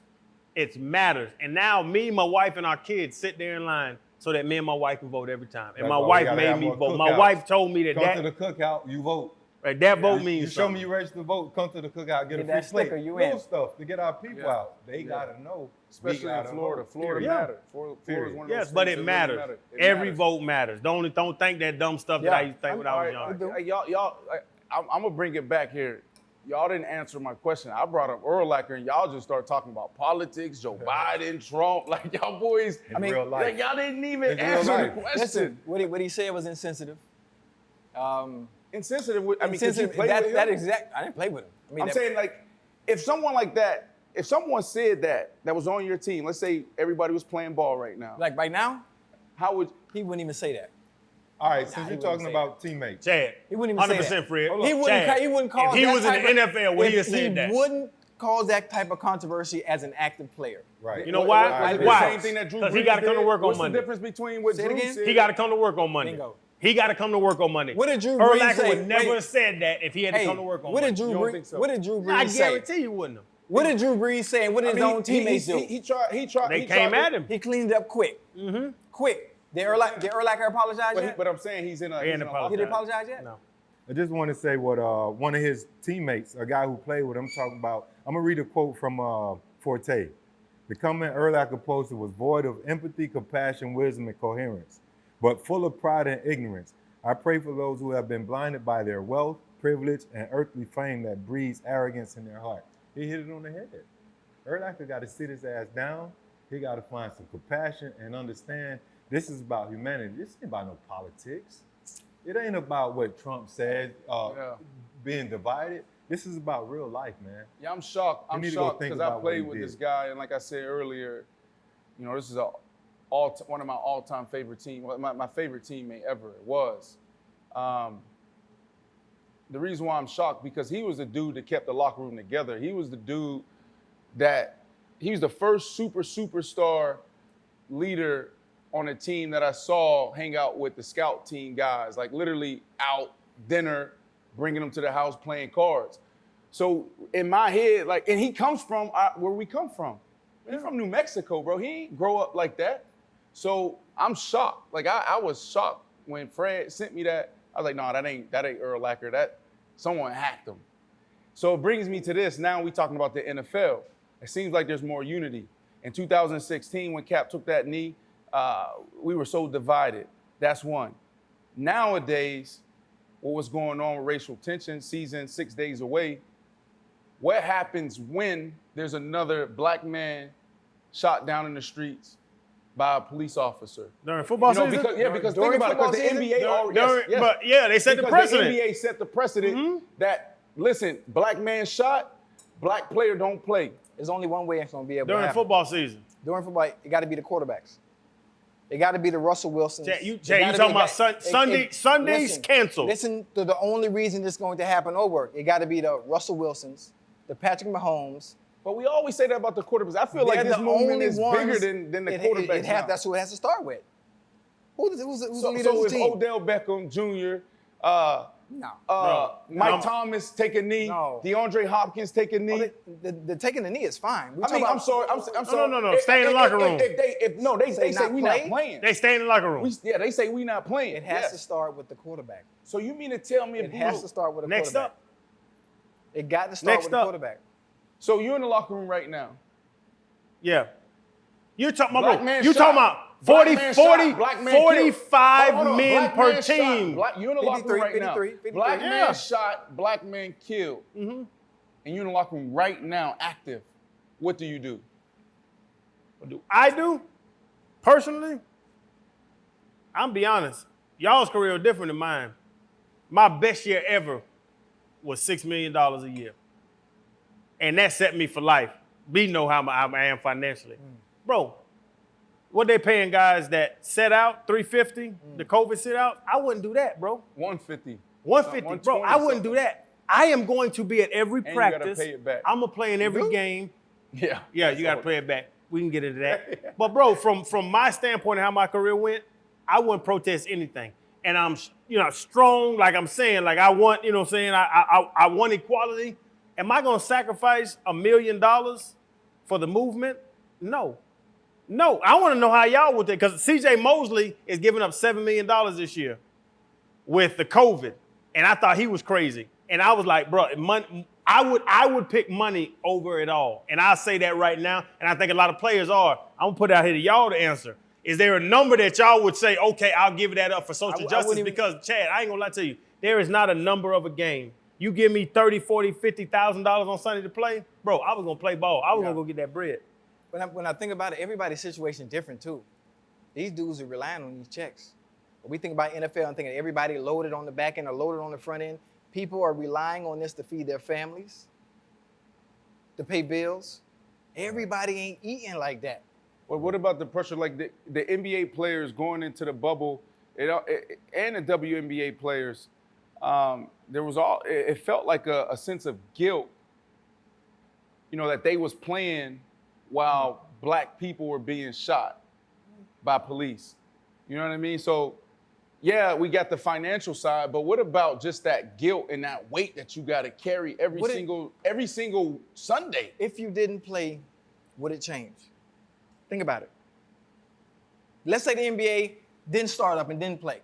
Speaker 1: It matters. And now me, my wife, and our kids sit there in line so that me and my wife can vote every time. And
Speaker 3: That's
Speaker 1: my
Speaker 3: why we
Speaker 1: wife
Speaker 3: gotta
Speaker 1: made
Speaker 3: have
Speaker 1: me
Speaker 3: more
Speaker 1: vote. My
Speaker 3: cookouts.
Speaker 1: wife told me that
Speaker 3: Come to
Speaker 1: that,
Speaker 3: the cookout, you vote.
Speaker 1: that vote
Speaker 3: You
Speaker 1: means
Speaker 3: show me
Speaker 1: something.
Speaker 3: you registered to vote, come to the cookout, get
Speaker 2: Get
Speaker 3: a free
Speaker 2: that sticker,
Speaker 3: plate.
Speaker 2: you
Speaker 3: Little
Speaker 2: in.
Speaker 3: stuff to get our people
Speaker 5: Yeah.
Speaker 3: out. They gotta know. we
Speaker 5: Especially in
Speaker 3: gotta
Speaker 5: Florida.
Speaker 3: vote.
Speaker 5: Florida
Speaker 1: Yeah.
Speaker 5: matters. Florida is one of those
Speaker 1: Yes,
Speaker 5: states
Speaker 1: but
Speaker 5: that
Speaker 1: it
Speaker 5: really
Speaker 1: matters.
Speaker 5: matter. It
Speaker 1: Every
Speaker 5: matters.
Speaker 1: vote matters. Don't think that dumb stuff that I used to think when I was
Speaker 5: All
Speaker 1: young.
Speaker 5: right, I'm gonna bring it back here. Y'all didn't answer my question. I brought up Urlacher, and y'all just start talking about politics, Joe Biden, Trump. Like y'all boys,
Speaker 3: In real life.
Speaker 5: like, y'all didn't even
Speaker 3: In real
Speaker 5: answer the
Speaker 3: life.
Speaker 5: question.
Speaker 2: Listen, what he said was insensitive.
Speaker 5: Insensitive. I mean, did you
Speaker 2: Insensitive.
Speaker 5: play with him?
Speaker 2: I didn't play with him. I mean,
Speaker 5: I'm saying, like, if someone like that, if someone said that was on your team, let's say everybody was playing ball right now,
Speaker 2: like right now,
Speaker 5: how would
Speaker 2: he wouldn't even say that.
Speaker 3: All right, since
Speaker 2: he
Speaker 3: you're
Speaker 2: wouldn't
Speaker 3: talking
Speaker 2: say
Speaker 3: about teammates.
Speaker 1: Chad,
Speaker 2: He wouldn't even say
Speaker 1: 100%
Speaker 2: that.
Speaker 1: Fred.
Speaker 2: He wouldn't.
Speaker 1: Chad,
Speaker 2: He wouldn't cause.
Speaker 1: if he
Speaker 2: that
Speaker 1: was in
Speaker 2: type
Speaker 1: the
Speaker 2: of-
Speaker 1: NFL, would he have
Speaker 2: if
Speaker 1: said that?
Speaker 2: He wouldn't cause that type of controversy as an active player.
Speaker 3: Right.
Speaker 1: You know why?
Speaker 3: I agree.
Speaker 1: Why?
Speaker 5: The same thing that Drew
Speaker 1: 'Cause he
Speaker 5: Brees
Speaker 1: gotta come to
Speaker 5: did?
Speaker 1: work on
Speaker 5: What's
Speaker 1: Monday.
Speaker 5: the difference between what
Speaker 2: Say it
Speaker 5: Drew
Speaker 2: again?
Speaker 5: said?
Speaker 1: He got to come to work on Monday.
Speaker 2: Bingo.
Speaker 1: He got to come to work on Monday.
Speaker 2: What did Drew Brees
Speaker 1: Urlacher
Speaker 2: say?
Speaker 1: would never
Speaker 2: Wait.
Speaker 1: have said that if he had to
Speaker 2: Hey,
Speaker 1: come to work on
Speaker 2: what
Speaker 1: Monday.
Speaker 2: did Drew
Speaker 5: You don't
Speaker 2: Brees?
Speaker 5: think so?
Speaker 2: What did Drew Brees
Speaker 1: I
Speaker 2: say?
Speaker 1: guarantee you wouldn't have.
Speaker 2: What did Drew Brees say? And what did his own teammates do?
Speaker 5: He tried.
Speaker 1: They
Speaker 5: he
Speaker 1: came
Speaker 5: tried
Speaker 1: at
Speaker 5: to-
Speaker 1: him.
Speaker 2: He cleaned it up quick. Mm-hmm. Quick. Did Urlacher apologize
Speaker 5: But,
Speaker 2: yet?
Speaker 5: but I'm saying he's in a.
Speaker 1: He
Speaker 5: he's
Speaker 1: ain't
Speaker 5: in a
Speaker 1: apologized.
Speaker 2: Did he apologize yet?
Speaker 1: No.
Speaker 3: I just want to say what one of his teammates, a guy who played with him, talking about. I'm gonna read a quote from Forte. The comment Urlacher posted was void of empathy, compassion, wisdom, and coherence, but full of pride and ignorance. I pray for those who have been blinded by their wealth, privilege, and earthly fame that breeds arrogance in their heart. He hit it on the head. Urlacher got to sit his ass down. He got to find some compassion and understand this is about humanity. This ain't about no politics. It ain't about what Trump said, being divided. This is about real life, man.
Speaker 5: Yeah, I'm shocked. I'm
Speaker 3: need to go
Speaker 5: shocked
Speaker 3: think
Speaker 5: because I
Speaker 3: about what
Speaker 5: played
Speaker 3: he
Speaker 5: with
Speaker 3: did.
Speaker 5: this guy, and like I said earlier, you know, this is one of my all-time favorite team. My favorite teammate ever was. The reason why I'm shocked because he was the dude that kept the locker room together. He was the dude he was the first superstar leader on a team that I saw hang out with the scout team guys, like literally out dinner, bringing them to the house, playing cards. So in my head, like, and he comes from where we come from. He's from New Mexico, bro. He ain't grow up like that. So I'm shocked. Like I was shocked when Fred sent me that. I was like, no, that ain't Urlacher. That someone hacked him. So it brings me to this. Now we talking about the NFL. It seems like there's more unity. In 2016, when Cap took that knee, we were so divided. That's one. Nowadays, what was going on with racial tension, season 6 days away, what happens when there's another black man shot down in the streets by a police officer?
Speaker 1: During football
Speaker 5: You know,
Speaker 1: season?
Speaker 5: because
Speaker 2: During
Speaker 5: think about it, because the
Speaker 2: football
Speaker 5: NBA
Speaker 2: season?
Speaker 5: already, yes.
Speaker 1: But yeah, they set the
Speaker 5: Because
Speaker 1: precedent.
Speaker 5: The NBA set the precedent that, listen, black man shot, black player don't play.
Speaker 2: There's only one way it's going to be able to
Speaker 1: During
Speaker 2: happen.
Speaker 1: football season.
Speaker 2: During football, it got to be the quarterbacks. It got to be the Russell Wilsons.
Speaker 1: Chad, you
Speaker 2: It gotta
Speaker 1: talking
Speaker 2: be-
Speaker 1: about Sundays
Speaker 2: listen,
Speaker 1: canceled.
Speaker 2: Listen to the only reason it's going to happen or work. It got to be the Russell Wilsons, the Patrick Mahomes.
Speaker 5: But we always say that about the quarterbacks. I feel like
Speaker 2: They're
Speaker 5: this
Speaker 2: the
Speaker 5: movement
Speaker 2: only
Speaker 5: is
Speaker 2: ones-
Speaker 5: bigger than the quarterbacks now.
Speaker 2: That's who it has to start with. Who's the
Speaker 5: So
Speaker 2: leader of the
Speaker 5: if
Speaker 2: team?
Speaker 5: Odell Beckham Jr.,
Speaker 2: No.
Speaker 5: Mike
Speaker 1: No.
Speaker 5: Thomas take a knee,
Speaker 2: No.
Speaker 5: DeAndre Hopkins take a knee.
Speaker 2: The taking the knee is fine.
Speaker 5: I mean, I'm sorry. I'm sorry.
Speaker 1: no. Stay in the locker room.
Speaker 5: They
Speaker 2: Say
Speaker 5: say
Speaker 2: not
Speaker 5: we
Speaker 2: play?
Speaker 5: not playing.
Speaker 1: They stay in the locker room.
Speaker 5: They say we not playing.
Speaker 2: It has
Speaker 5: Yes.
Speaker 2: to start with the quarterback.
Speaker 5: So you mean to tell me
Speaker 2: It has to start with a
Speaker 1: Next
Speaker 2: quarterback.
Speaker 1: up.
Speaker 2: It got to start
Speaker 1: Next
Speaker 2: with the
Speaker 1: up.
Speaker 2: quarterback.
Speaker 5: So you're in the locker room right now.
Speaker 1: Yeah. You're talking
Speaker 5: Black
Speaker 1: about,
Speaker 5: man
Speaker 1: you
Speaker 5: shot.
Speaker 1: talking about
Speaker 5: Black
Speaker 1: 40,
Speaker 5: man
Speaker 1: 40,
Speaker 5: shot. Black man killed.
Speaker 1: 45
Speaker 5: Hold on.
Speaker 1: men
Speaker 5: Black
Speaker 1: per
Speaker 5: man shot.
Speaker 1: team.
Speaker 5: You in the locker room
Speaker 2: 53,
Speaker 5: right now.
Speaker 2: 53.
Speaker 5: Black
Speaker 1: Yeah.
Speaker 5: man shot, black man killed. And you in the locker room right now, active. What do you do?
Speaker 1: What do I do? Personally, I'm be honest. Y'all's career is different than mine. My best year ever was $6 million a year. And that set me for life. We know how I am financially. Bro, what they paying guys that set out, 350, the COVID sit out, I wouldn't do that, bro.
Speaker 5: 150.
Speaker 1: 150, bro, I wouldn't do that. I am going to be at every
Speaker 5: And you gotta
Speaker 1: practice.
Speaker 5: pay it back.
Speaker 1: I'm going to play in every game.
Speaker 5: Yeah.
Speaker 1: Yeah, you got to play it back. We can get into that. But bro, from my standpoint of how my career went, I wouldn't protest anything. And I'm, strong, like I'm saying, like I want, you know what I'm saying, I want equality. Am I going to sacrifice $1 million for the movement? No. No, I want to know how y'all would take, because CJ Mosley is giving up $7 million this year with the COVID. And I thought he was crazy. And I was like, bro, I would pick money over it all. And I'll say that right now. And I think a lot of players are. I'm going to put it out here to y'all to answer. Is there a number that y'all would say, okay, I'll give that up for social justice? Because, Chad, I ain't going to lie to you. There is not a number of a game. You give me $30,000, $40,000, $50,000 on Sunday to play, bro, I was going to play ball. I was going to go get that bread.
Speaker 2: When I think about it, everybody's situation is different too. These dudes are relying on these checks. When we think about NFL and thinking everybody loaded on the back end or loaded on the front end, people are relying on this to feed their families, to pay bills. Everybody ain't eating like that.
Speaker 5: Well, what about the pressure? Like the NBA players going into the bubble and the WNBA players, it felt like a sense of guilt, that they was playing while black people were being shot by police. You know what I mean? So, yeah, we got the financial side, but what about just that guilt and that weight that you got to carry every single Sunday?
Speaker 2: If you didn't play, would it change? Think about it. Let's say the NBA didn't start up and didn't play.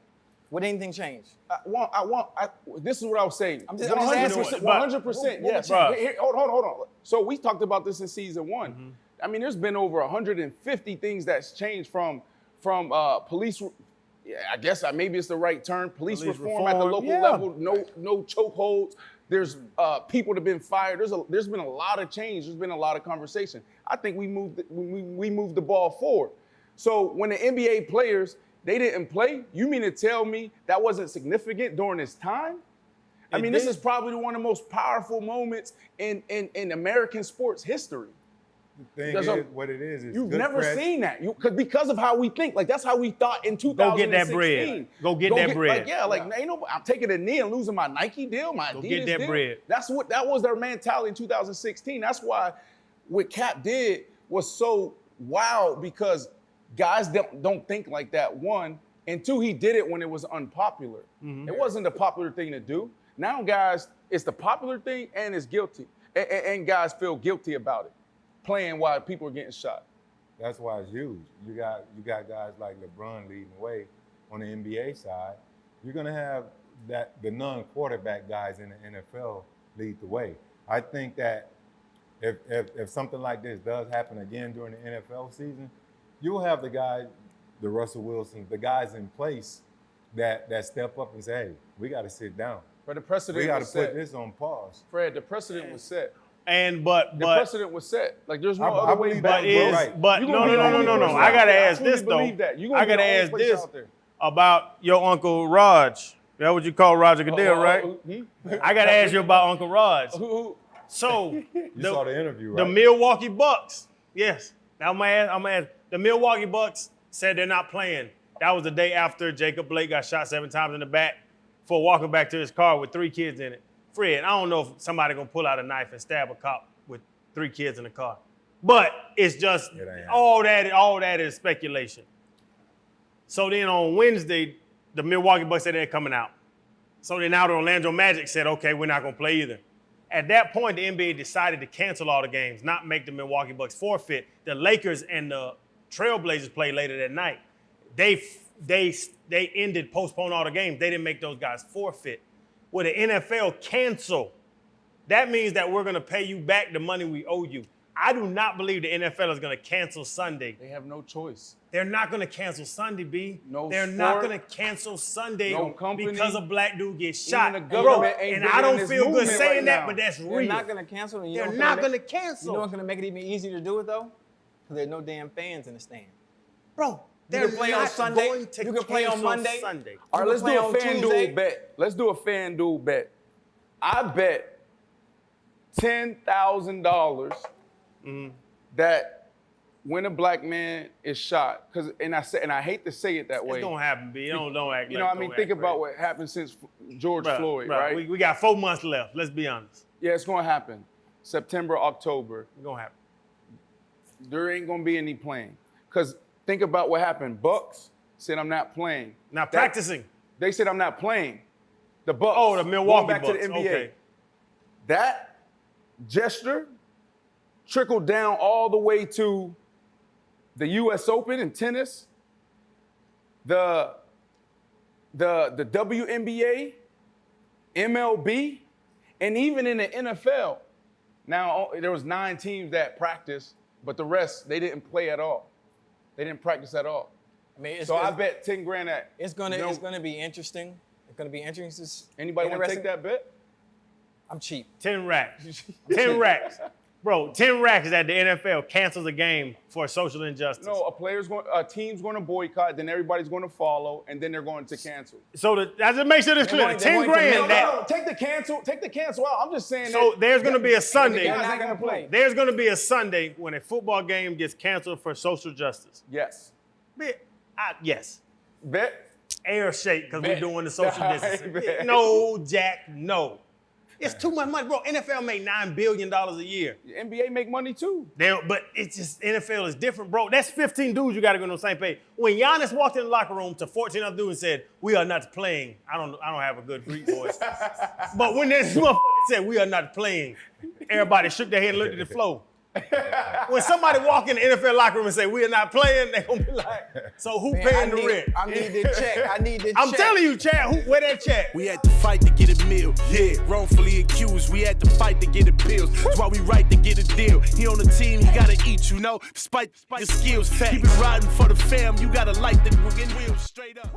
Speaker 2: Would anything change?
Speaker 5: This is what I was saying.
Speaker 2: I'm just asking.
Speaker 5: 100%. Yes. Hold on. So we talked about this in season one.
Speaker 1: Mm-hmm.
Speaker 5: I mean, there's been over 150 things that's changed from police. Yeah, I guess maybe it's the right term. Police reform at the local level. No chokeholds. There's people that have been fired. There's been a lot of change. There's been a lot of conversation. I think we moved the ball forward. So when the NBA players, they didn't play, you mean to tell me that wasn't significant during this time? I mean, this is probably one of the most powerful moments in American sports history.
Speaker 3: The thing is, what it is
Speaker 5: you've
Speaker 3: good
Speaker 5: never
Speaker 3: press.
Speaker 5: seen that. Because of how we think. Like, that's how we thought in 2016.
Speaker 1: Go get that bread. Go get that bread.
Speaker 5: Ain't no, I'm taking a knee and losing my Nike deal, my Adidas
Speaker 1: get that
Speaker 5: deal.
Speaker 1: bread.
Speaker 5: That was their mentality in 2016. That's why what Cap did was so wild, because guys don't think like that, one. And two, he did it when it was unpopular. Mm-hmm. It wasn't a popular thing to do. Now, guys, it's the popular thing and it's guilty. And guys feel guilty about it, playing while people are getting shot.
Speaker 3: That's why it's huge. You got guys like LeBron leading the way on the NBA side. You're gonna have the non-quarterback guys in the NFL lead the way. I think that if something like this does happen again during the NFL season, you'll have the guys, the Russell Wilsons, the guys in place that step up and say, hey, we got to sit down.
Speaker 5: But the precedent
Speaker 3: we got to
Speaker 5: was
Speaker 3: put
Speaker 5: set.
Speaker 3: this on pause.
Speaker 5: Fred, the precedent was set.
Speaker 1: But
Speaker 5: the precedent was set. Like, there's no other way back.
Speaker 1: But no. I gotta ask this though. I gotta ask this about your Uncle Raj. That's what you call Roger Goodell, right? I gotta ask you about Uncle Raj. So
Speaker 3: you saw the interview, right?
Speaker 1: The Milwaukee Bucks. Yes. Now I'm gonna ask. The Milwaukee Bucks said they're not playing. That was the day after Jacob Blake got shot 7 times in the back for walking back to his car with 3 kids in it. Fred, I don't know if somebody gonna pull out a knife and stab a cop with 3 kids in the car. But it's just all that is speculation. So then on Wednesday, the Milwaukee Bucks said they're coming out. So then now the Orlando Magic said, okay, we're not gonna play either. At that point, the NBA decided to cancel all the games, not make the Milwaukee Bucks forfeit. The Lakers and the Trailblazers played later that night. They postponed all the games. They didn't make those guys forfeit. With the NFL cancel, that means that we're going to pay you back the money we owe you. I do not believe the NFL is going to cancel Sunday.
Speaker 5: They have no choice.
Speaker 1: They're not going to cancel Sunday, B.
Speaker 5: No
Speaker 1: They're not
Speaker 5: sport,
Speaker 1: going to cancel Sunday
Speaker 5: no company,
Speaker 1: because a black dude gets shot.
Speaker 5: the
Speaker 1: Bro,
Speaker 5: government ain't
Speaker 1: and
Speaker 5: bigger
Speaker 1: I
Speaker 5: than
Speaker 1: don't
Speaker 5: this
Speaker 1: feel good
Speaker 5: movement
Speaker 1: saying
Speaker 5: right
Speaker 1: that,
Speaker 5: now.
Speaker 1: but that's
Speaker 2: They're
Speaker 1: real.
Speaker 2: not going to cancel. And you know
Speaker 1: They're
Speaker 2: what's
Speaker 1: not
Speaker 2: gonna
Speaker 1: going to
Speaker 2: make-
Speaker 1: cancel.
Speaker 2: You know what's going to make it even easier to do it, though? Because there's no damn fans in the stand.
Speaker 1: Bro,
Speaker 2: You
Speaker 1: they're
Speaker 2: can play on
Speaker 1: not
Speaker 2: Sunday.
Speaker 1: going to
Speaker 2: You can play on
Speaker 1: cancel
Speaker 2: Monday.
Speaker 1: Sunday.
Speaker 5: All right,
Speaker 2: You
Speaker 5: let's
Speaker 2: can
Speaker 5: do a
Speaker 2: play on Tuesday.
Speaker 5: FanDuel bet. Let's do a FanDuel bet. I bet $10,000 that when a black man is shot, and I hate to say it that way.
Speaker 1: It's going to happen, B. Don't act
Speaker 5: You
Speaker 1: like
Speaker 5: know, I
Speaker 1: it's
Speaker 5: mean,
Speaker 1: gonna
Speaker 5: think
Speaker 1: act
Speaker 5: about
Speaker 1: crazy.
Speaker 5: what happened since George
Speaker 1: Bruh,
Speaker 5: Floyd,
Speaker 1: bruh,
Speaker 5: right?
Speaker 1: We got 4 months left. Let's be honest.
Speaker 5: Yeah, it's gonna happen. September, October.
Speaker 1: It's going to happen.
Speaker 5: There ain't gonna be any playing. Cause think about what happened. Bucks said I'm not playing.
Speaker 1: Now,
Speaker 5: That-
Speaker 1: practicing.
Speaker 5: They said I'm not playing. The Bucks.
Speaker 1: Oh, the Milwaukee
Speaker 5: going back
Speaker 1: Bucks.
Speaker 5: to the NBA.
Speaker 1: Okay.
Speaker 5: That gesture trickled down all the way to the U.S. Open in tennis, the WNBA, MLB, and even in the NFL. Now there was 9 teams that practiced, but the rest they didn't play at all. They didn't practice at all.
Speaker 2: I mean,
Speaker 5: So I bet 10 grand that
Speaker 2: it's gonna be interesting. It's gonna be interesting.
Speaker 5: anybody want to take
Speaker 2: interesting.
Speaker 5: that bet?
Speaker 2: I'm cheap.
Speaker 1: 10 racks. 10 racks. Bro, 10 racks that the NFL cancels a game for social injustice.
Speaker 5: No, a team's going to boycott, then everybody's going to follow, and then they're going to cancel.
Speaker 1: So I just make sure this
Speaker 2: They're
Speaker 1: clear.
Speaker 2: going-
Speaker 1: 10
Speaker 2: they're going to
Speaker 1: grand
Speaker 2: make-
Speaker 1: that.
Speaker 5: Take the cancel out. I'm just saying.
Speaker 1: So
Speaker 5: that
Speaker 1: there's going to be a Sunday.
Speaker 5: guys
Speaker 2: They're not
Speaker 5: ain't
Speaker 2: gonna
Speaker 5: gonna play.
Speaker 2: play.
Speaker 1: There's going to be a Sunday when a football game gets canceled for social justice.
Speaker 5: Yes.
Speaker 1: Yes.
Speaker 5: Bet.
Speaker 1: Air shake because we're
Speaker 5: Bet.
Speaker 1: doing the social
Speaker 5: I
Speaker 1: distancing.
Speaker 5: bet.
Speaker 1: No, Jack, no. It's too much money. Bro, NFL make $9 billion a year.
Speaker 5: The NBA make money too.
Speaker 1: But it's just NFL is different, bro. That's 15 dudes you got to go on the same page. When Giannis walked in the locker room to 14 other dudes and said, "We are not playing," I don't have a good Greek voice. But when this motherfucker said, "We are not playing," everybody shook their head and looked at the floor. When somebody walk in the NFL locker room and say, "We are not playing," they gonna be like, "So who
Speaker 2: Man,
Speaker 1: paying the rent?"
Speaker 2: I need the check. I need the check.
Speaker 1: I'm telling you, Chad, where that check?
Speaker 4: We had to fight to get a meal. Yeah, wrongfully accused. We had to fight to get appeals. That's why we right to get a deal. He on the team, he gotta eat, you know. Despite your skills, keep it riding for the fam. You gotta light the wheels straight up.